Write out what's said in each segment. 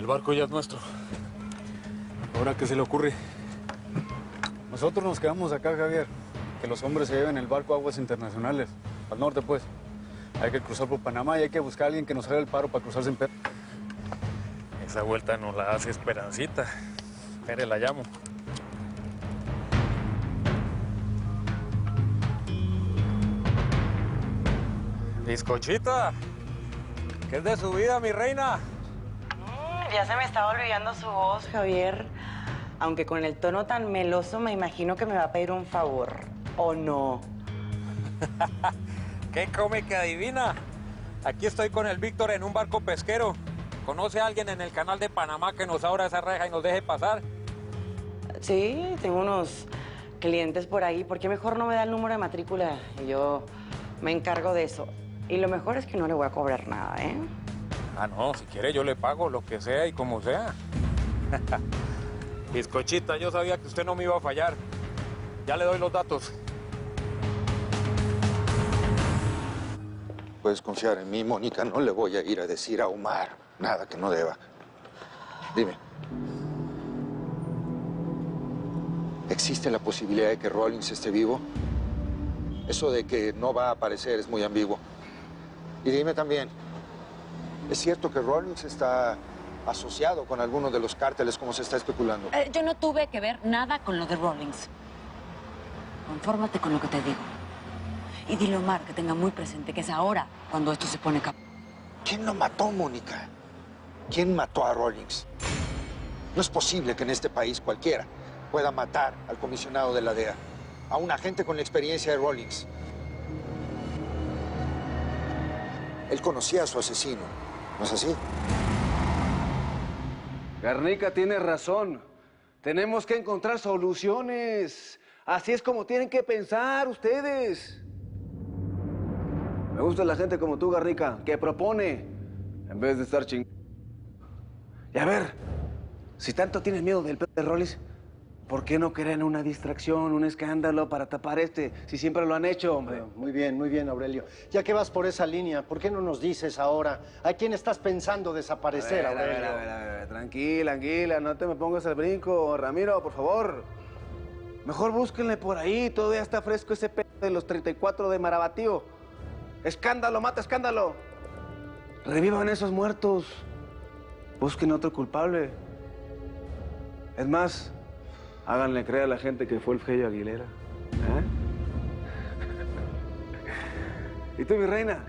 barco ya es nuestro. ¿Ahora qué se le ocurre? Nosotros nos quedamos acá, Javier. Que los hombres se lleven el barco a aguas internacionales. Al norte, pues. Hay que cruzar por Panamá y hay que buscar a alguien que nos haga el paro para cruzar sin pedo. Esa vuelta nos la hace Esperancita. Espere, la llamo. Bizcochita, ¿qué es de su vida, mi reina? Ya se me estaba olvidando su voz, Javier. Aunque con el tono tan meloso me imagino que me va a pedir un favor. ¿O no? ¿Qué come que adivina? Aquí estoy con el Víctor en un barco pesquero. ¿Conoce a alguien en el canal de Panamá que nos abra esa reja y nos deje pasar? Sí, tengo unos clientes por ahí. ¿Por qué mejor no me da el número de matrícula? Y yo me encargo de eso. Y lo mejor es que no le voy a cobrar nada, ¿eh? Ah, no, si quiere yo le pago lo que sea y como sea. Bizcochita, yo sabía que usted no me iba a fallar. Ya le doy los datos. Puedes confiar en mí, Mónica. No le voy a ir a decir a Omar nada que no deba. Dime. ¿Existe la posibilidad de que Rawlings esté vivo? Eso de que no va a aparecer es muy ambiguo. Y dime también, ¿es cierto que Rawlings está asociado con alguno de los cárteles como se está especulando? Yo no tuve que ver nada con lo de Rawlings. Confórmate con lo que te digo. Y dile a Omar que tenga muy presente que es ahora cuando esto se pone cap... ¿Quién lo mató, Mónica? ¿Quién mató a Rawlings? No es posible que en este país cualquiera pueda matar al comisionado de la DEA, a un agente con la experiencia de Rawlings. Él conocía a su asesino, ¿no es así? Garnica tiene razón. Tenemos que encontrar soluciones. Así es como tienen que pensar ustedes. Me gusta la gente como tú, Garnica, que propone en vez de estar chingando. Y a ver, si tanto tienes miedo del pedo de Rawlings, ¿por qué no creen una distracción, un escándalo para tapar si siempre lo han hecho, hombre? Muy bien, Aurelio. Ya que vas por esa línea, ¿por qué no nos dices ahora a quién estás pensando desaparecer, Aurelio? A ver, tranquila, no te me pongas al brinco. Ramiro, por favor. Mejor búsquenle por ahí, todavía está fresco ese pedo de los 34 de Marabatío. Escándalo, mata escándalo. Revivan esos muertos. Busquen otro culpable. Es más, háganle creer a la gente que fue el Fello Aguilera. ¿Y tú, mi reina?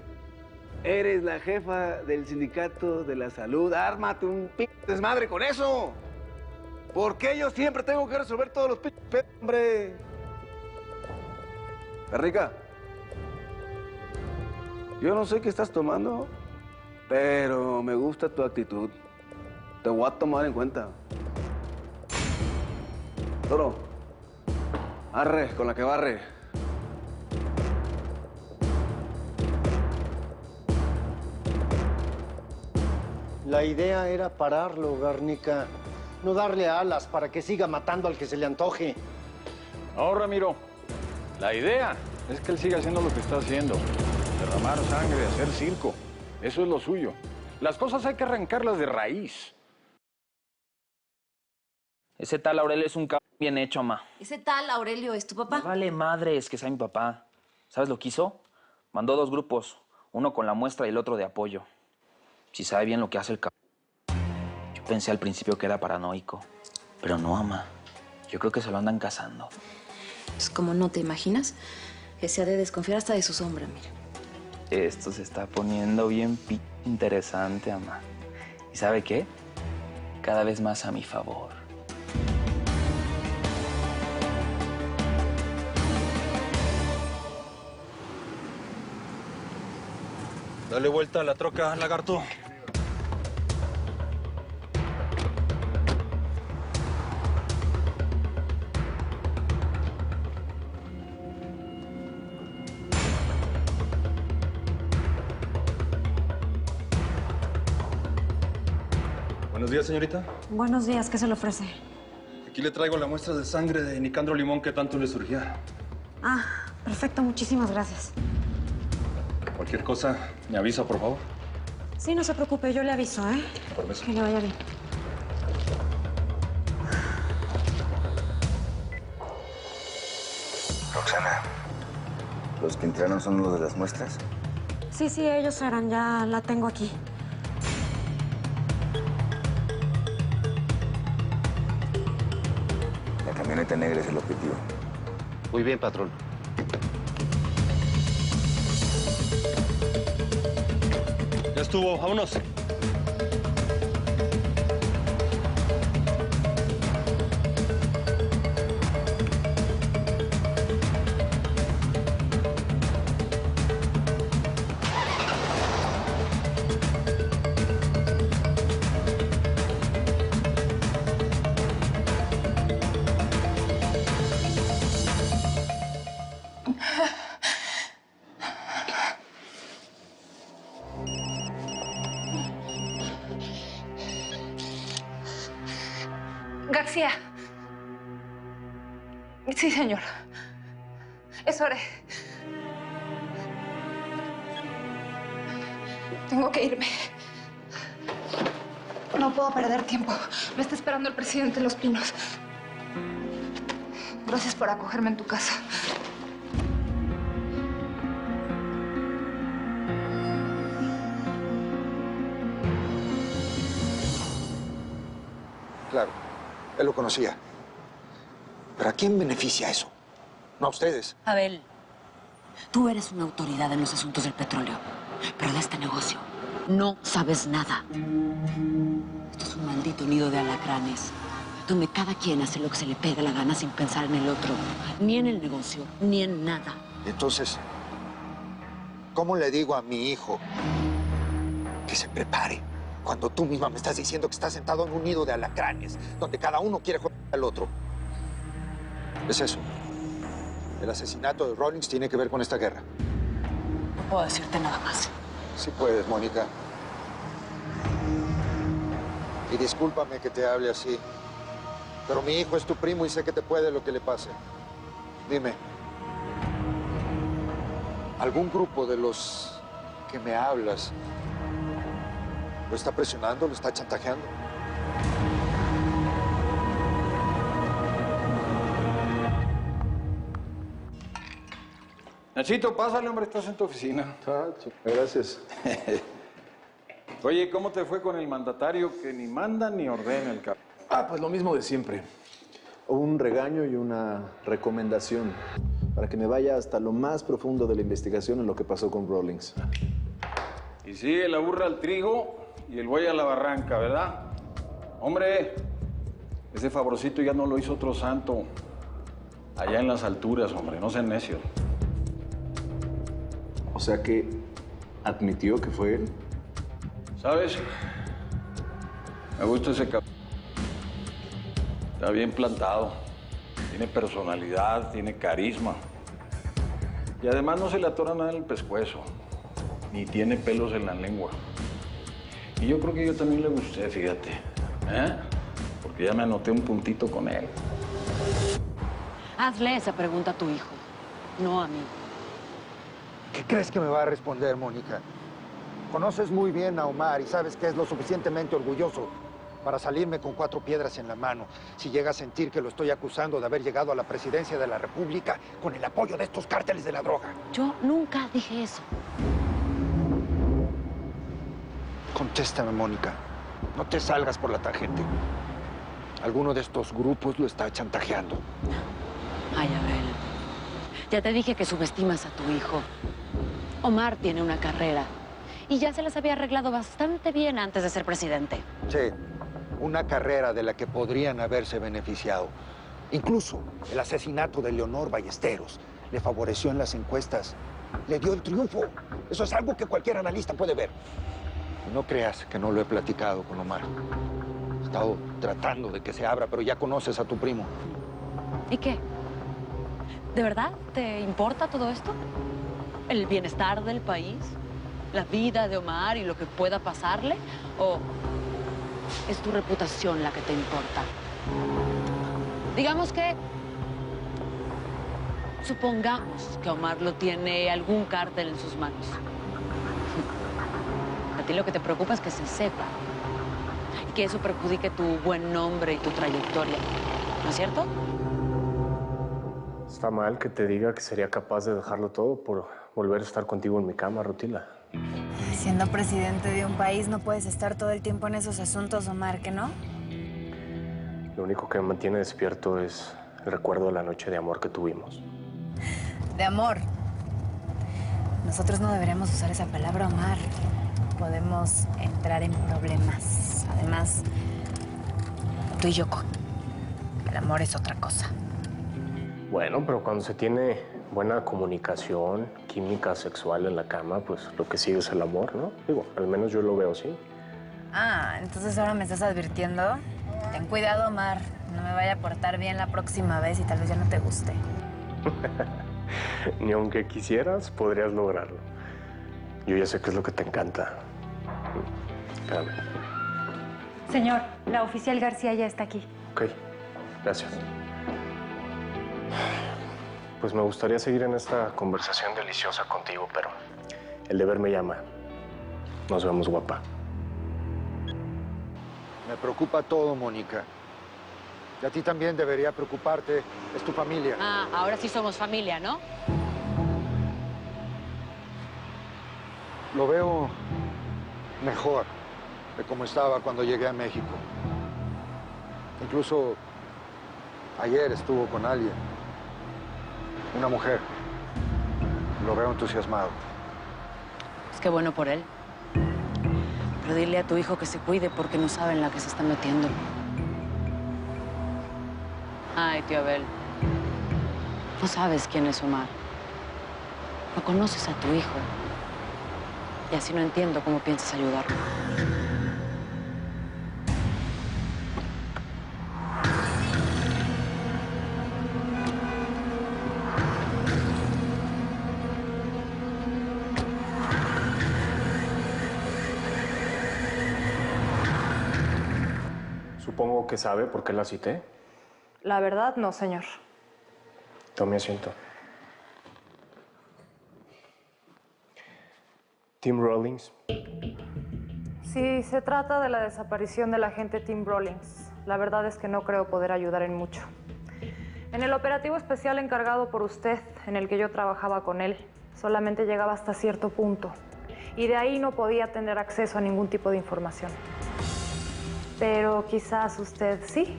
Eres la jefa del sindicato de la salud. Ármate un desmadre con eso. ¿Por qué yo siempre tengo que resolver todos los pedos, hombre? Garnica, yo no sé qué estás tomando, pero me gusta tu actitud. Te voy a tomar en cuenta. Toro, arre con la que barre. La idea era pararlo, Garnica. No darle alas para que siga matando al que se le antoje. No, Ramiro. La idea es que él siga haciendo lo que está haciendo. Derramar sangre, hacer circo. Eso es lo suyo. Las cosas hay que arrancarlas de raíz. Ese tal Aurelio es un cabrón bien hecho, ma. ¿Ese tal Aurelio es tu papá? Me vale madres que sea mi papá. ¿Sabes lo que hizo? Mandó 2 grupos. Uno con la muestra y el otro de apoyo. Si sabe bien lo que hace el cabrón. Yo pensé al principio que era paranoico. Pero no, ama. Yo creo que se lo andan cazando. Pues como no te imaginas, ese ha de desconfiar hasta de su sombra, mira. Esto se está poniendo bien interesante, ama. ¿Y sabe qué? Cada vez más a mi favor. Dale vuelta a la troca, lagarto. Buenos días, señorita. Buenos días, ¿qué se le ofrece? Aquí le traigo la muestra de sangre de Nicandro Limón que tanto le surgía. Ah, perfecto, muchísimas gracias. Cualquier cosa, me avisa, por favor. Sí, no se preocupe, yo le aviso, ¿eh? Permiso. Que le vaya bien. ¿Los que entraron son los de las muestras? Sí, ellos eran. Ya la tengo aquí. La camioneta negra es el objetivo. Muy bien, patrón. Ya estuvo, vámonos. García. Sí, señor. Es hora. Tengo que irme. No puedo perder tiempo. Me está esperando el presidente Los Pinos. Gracias por acogerme en tu casa. Claro, él lo conocía. ¿Pero a quién beneficia eso? No a ustedes. Abel, tú eres una autoridad en los asuntos del petróleo, pero de este negocio no sabes nada. Esto es un maldito nido de alacranes, donde cada quien hace lo que se le pega la gana sin pensar en el otro, ni en el negocio, ni en nada. Entonces, ¿cómo le digo a mi hijo que se prepare cuando tú misma me estás diciendo que estás sentado en un nido de alacranes, donde cada uno quiere joder al otro? Es eso. El asesinato de Rawlings tiene que ver con esta guerra. No puedo decirte nada más. Sí puedes, Mónica. Y discúlpame que te hable así, pero mi hijo es tu primo y sé que te puede lo que le pase. Dime, ¿algún grupo de los que me hablas lo está presionando, lo está chantajeando? Nachito, pásale, hombre, estás en tu oficina. Gracias. Oye, ¿cómo te fue con el mandatario que ni manda ni ordena el cabrón? Pues lo mismo de siempre. Un regaño y una recomendación para que me vaya hasta lo más profundo de la investigación en lo que pasó con Rawlings. Y sigue la burra al trigo y el buey a la barranca, ¿verdad? Hombre, ese favorcito ya no lo hizo otro santo. Allá en las alturas, hombre, no sean necios. O sea que admitió que fue él. ¿Sabes? Me gusta ese cabrón. Está bien plantado. Tiene personalidad, tiene carisma. Y además no se le atora nada en el pescuezo. Ni tiene pelos en la lengua. Y yo creo que yo también le gusté, fíjate. Porque ya me anoté un puntito con él. Hazle esa pregunta a tu hijo, no a mí. ¿Qué crees que me va a responder, Mónica? Conoces muy bien a Omar y sabes que es lo suficientemente orgulloso para salirme con 4 piedras en la mano si llega a sentir que lo estoy acusando de haber llegado a la presidencia de la República con el apoyo de estos cárteles de la droga. Yo nunca dije eso. Contéstame, Mónica. No te salgas por la tangente. Alguno de estos grupos lo está chantajeando. Ay, Abel. Ya te dije que subestimas a tu hijo. Omar tiene una carrera y ya se las había arreglado bastante bien antes de ser presidente. Sí, una carrera de la que podrían haberse beneficiado. Incluso el asesinato de Leonor Ballesteros le favoreció en las encuestas. Le dio el triunfo. Eso es algo que cualquier analista puede ver. Y no creas que no lo he platicado con Omar. He estado tratando de que se abra, pero ya conoces a tu primo. ¿Y qué? ¿De verdad te importa todo esto? ¿El bienestar del país? ¿La vida de Omar y lo que pueda pasarle? ¿O es tu reputación la que te importa? Digamos que... supongamos que Omar lo tiene algún cártel en sus manos. A ti lo que te preocupa es que se sepa. Y que eso perjudique tu buen nombre y tu trayectoria. ¿No es cierto? Está mal que te diga que sería capaz de dejarlo todo por volver a estar contigo en mi cama, Rutila. Siendo presidente de un país no puedes estar todo el tiempo en esos asuntos, Omar, ¿que no? Lo único que me mantiene despierto es el recuerdo de la noche de amor que tuvimos. De amor. Nosotros no deberíamos usar esa palabra, Omar. Podemos entrar en problemas. Además, tú y yo, el amor es otra cosa. Bueno, pero cuando se tiene buena comunicación, química sexual en la cama, pues lo que sigue es el amor, ¿no? Digo, al menos yo lo veo así. Ah, entonces ahora me estás advirtiendo. Ten cuidado, Omar. No me vaya a portar bien la próxima vez y tal vez ya no te guste. Ni aunque quisieras, podrías lograrlo. Yo ya sé qué es lo que te encanta. Espérame. Señor, la oficial García ya está aquí. Ok, gracias. Pues me gustaría seguir en esta conversación deliciosa contigo, pero el deber me llama. Nos vemos, guapa. Me preocupa todo, Mónica. Y a ti también debería preocuparte. Es tu familia. Ah, ahora sí somos familia, ¿no? Lo veo mejor de cómo estaba cuando llegué a México. Incluso ayer estuvo con alguien. Una mujer. Lo veo entusiasmado. Es que bueno por él. Pero dile a tu hijo que se cuide porque no sabe en la que se está metiendo. Ay, tío Abel. No sabes quién es Omar. No conoces a tu hijo. Y así no entiendo cómo piensas ayudarlo. Supongo que sabe por qué la cité. La verdad, no, señor. Tome asiento. Tim Rawlings. Sí, se trata de la desaparición del agente Tim Rawlings. La verdad es que no creo poder ayudar en mucho. En el operativo especial encargado por usted, en el que yo trabajaba con él, solamente llegaba hasta cierto punto. Y de ahí no podía tener acceso a ningún tipo de información. Pero quizás usted sí.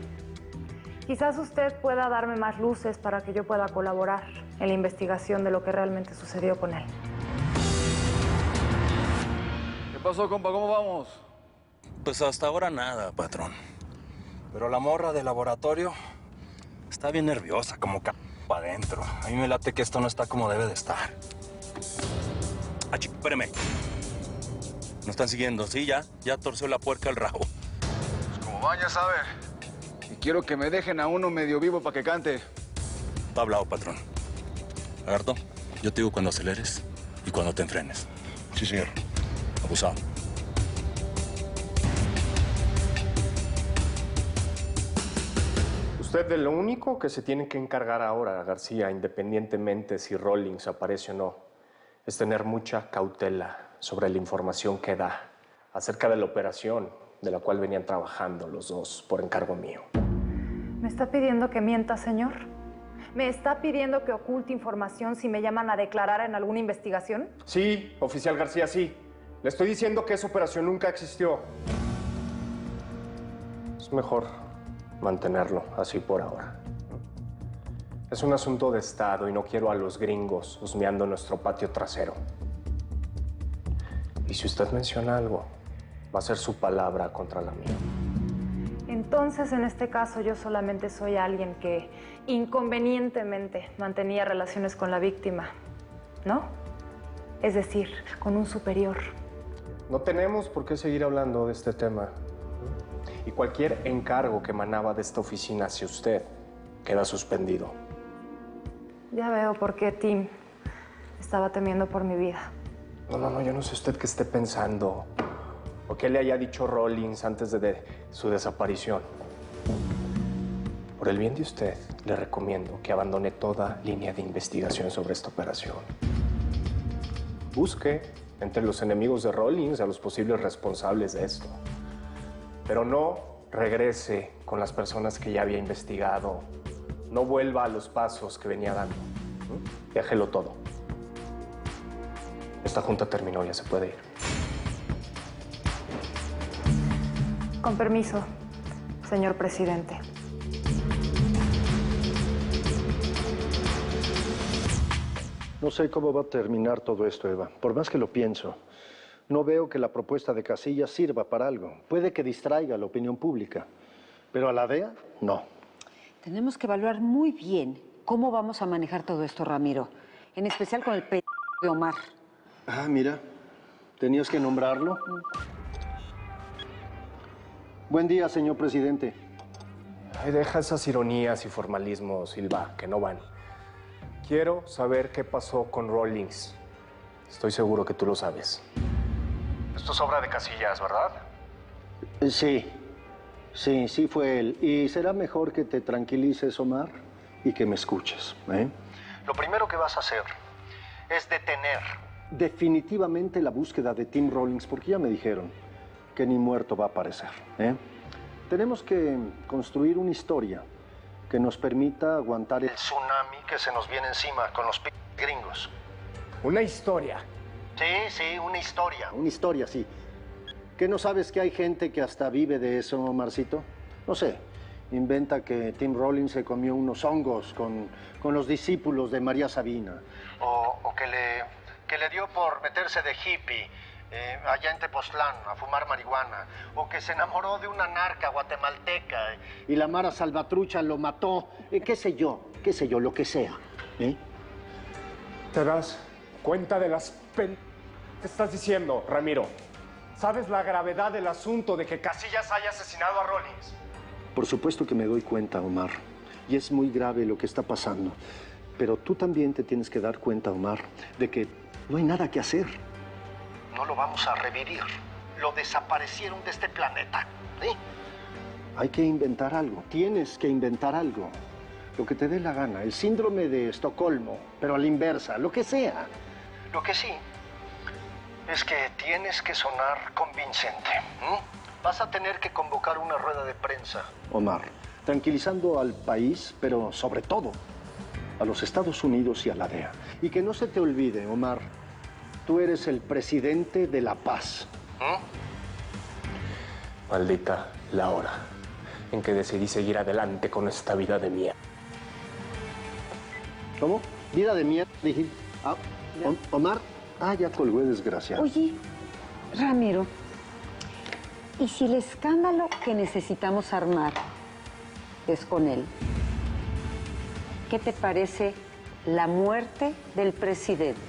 Quizás usted pueda darme más luces para que yo pueda colaborar en la investigación de lo que realmente sucedió con él. ¿Qué pasó, compa? ¿Cómo vamos? Pues hasta ahora nada, patrón. Pero la morra del laboratorio está bien nerviosa, como para adentro. A mí me late que esto no está como debe de estar. Ah, chico, espérame. Nos están siguiendo, ¿sí? Ya torció la puerca el rabo. Pues como van, ya sabe. Y quiero que me dejen a uno medio vivo para que cante. Está hablado, patrón. Lagarto, yo te digo cuando aceleres y cuando te enfrenes. Sí, señor. Abusado. Usted de lo único que se tiene que encargar ahora, García, independientemente si Rawlings aparece o no, es tener mucha cautela sobre la información que da acerca de la operación de la cual venían trabajando los dos por encargo mío. ¿Me está pidiendo que mienta, señor? ¿Me está pidiendo que oculte información si me llaman a declarar en alguna investigación? Sí, oficial García, sí. Le estoy diciendo que esa operación nunca existió. Es mejor mantenerlo así por ahora. Es un asunto de Estado y no quiero a los gringos husmeando nuestro patio trasero. Y si usted menciona algo, va a ser su palabra contra la mía. Entonces, en este caso, yo solamente soy alguien que inconvenientemente mantenía relaciones con la víctima, ¿no? Es decir, con un superior. No tenemos por qué seguir hablando de este tema. Y cualquier encargo que emanaba de esta oficina hacia usted queda suspendido. Ya veo por qué Tim estaba temiendo por mi vida. No, yo no sé usted qué esté pensando. O qué le haya dicho Rawlings antes de su desaparición. Por el bien de usted, le recomiendo que abandone toda línea de investigación sobre esta operación. Busque entre los enemigos de Rawlings a los posibles responsables de esto. Pero no regrese con las personas que ya había investigado no vuelva a los pasos que venía dando. Déjelo todo. Esta junta terminó, ya se puede ir. Con permiso, señor presidente. No sé cómo va a terminar todo esto, Eva. Por más que lo pienso, no veo que la propuesta de Casillas sirva para algo. Puede que distraiga a la opinión pública, pero a la DEA, no. Tenemos que evaluar muy bien cómo vamos a manejar todo esto, Ramiro. En especial con el de Omar. Ah, mira, tenías que nombrarlo. Buen día, señor presidente. Ay, deja esas ironías y formalismos, Silva, que no van. Quiero saber qué pasó con Rawlings. Estoy seguro que tú lo sabes. Esto es obra de Casillas, ¿verdad? Sí fue él. Y será mejor que te tranquilices, Omar, y que me escuches, ¿eh? Lo primero que vas a hacer es detener definitivamente la búsqueda de Tim Rawlings, porque ya me dijeron que ni muerto va a aparecer, ¿eh? Tenemos que construir una historia que nos permita aguantar el tsunami que se nos viene encima con los gringos. ¿Una historia? Sí, una historia. Una historia, sí. ¿Qué no sabes que hay gente que hasta vive de eso, Marcito? No sé, inventa que Tim Rawlings se comió unos hongos con los discípulos de María Sabina. O que le dio por meterse de hippie allá en Tepoztlán a fumar marihuana. O que se enamoró de una narca guatemalteca y la Mara Salvatrucha lo mató. Qué sé yo, lo que sea. ¿Te das cuenta de las que estás diciendo, Ramiro? ¿Sabes la gravedad del asunto de que Casillas haya asesinado a Rawlings? Por supuesto que me doy cuenta, Omar. Y es muy grave lo que está pasando. Pero tú también te tienes que dar cuenta, Omar, de que no hay nada que hacer. No lo vamos a revivir. Lo desaparecieron de este planeta. Hay que inventar algo. Tienes que inventar algo. Lo que te dé la gana. El síndrome de Estocolmo, pero a la inversa. Lo que sea. Lo que sí es que tienes que sonar convincente. Vas a tener que convocar una rueda de prensa, Omar, tranquilizando al país, pero sobre todo a los Estados Unidos y a la DEA. Y que no se te olvide, Omar, tú eres el presidente de la paz. Maldita la hora en que decidí seguir adelante con esta vida de mierda. ¿Cómo? ¿Vida de mierda? Dije. Omar. Ya colgó, desgraciado. Oye, Ramiro, ¿y si el escándalo que necesitamos armar es con él? ¿Qué te parece la muerte del presidente?